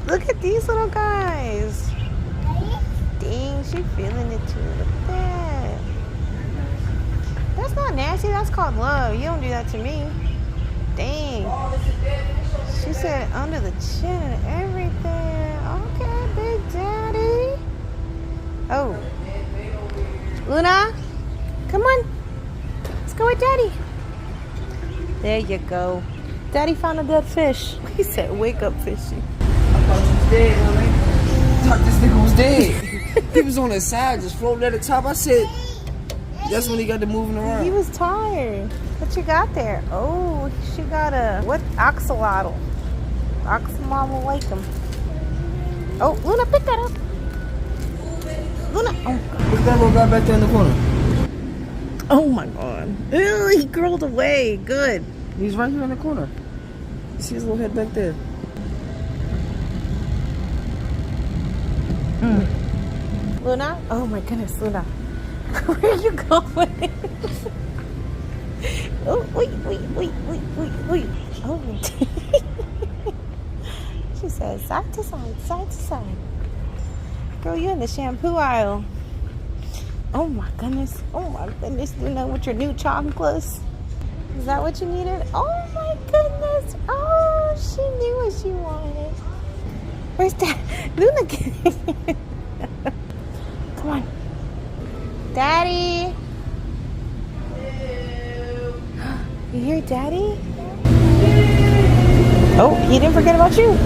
Look at these little guys. Dang, she feeling it too. Look at that. That's not nasty. That's called love. You don't do that to me. Dang. She said under the chin and everything. Okay, Big Daddy. Oh. Luna, come on. Let's go with Daddy. There you go. Daddy found a dead fish. He said, wake up, fishy. I thought you was dead, honey. I thought this nigga was dead. He was on his side, just floating at the top. I said, that's when he got to moving around. He was tired. What you got there? Oh, she got a, what? Axolotl. Oxalotl like him. Oh, Luna, pick that up. Luna. Oh, God. Look at that little guy back there in the corner. Oh, my God. Ew, he curled away. Good. He's right here in the corner. You see his little head back there? Luna? Oh, my goodness, Luna. Where are you going? Oh, wait. Oh, she says side to side. Girl, you're in the shampoo aisle. Oh my goodness, Luna, with your new chocolates. Is that what you needed? Oh my goodness. Oh, she knew what she wanted. Where's that? Luna? Come on. Daddy. You hear Daddy? Oh, he didn't forget about you.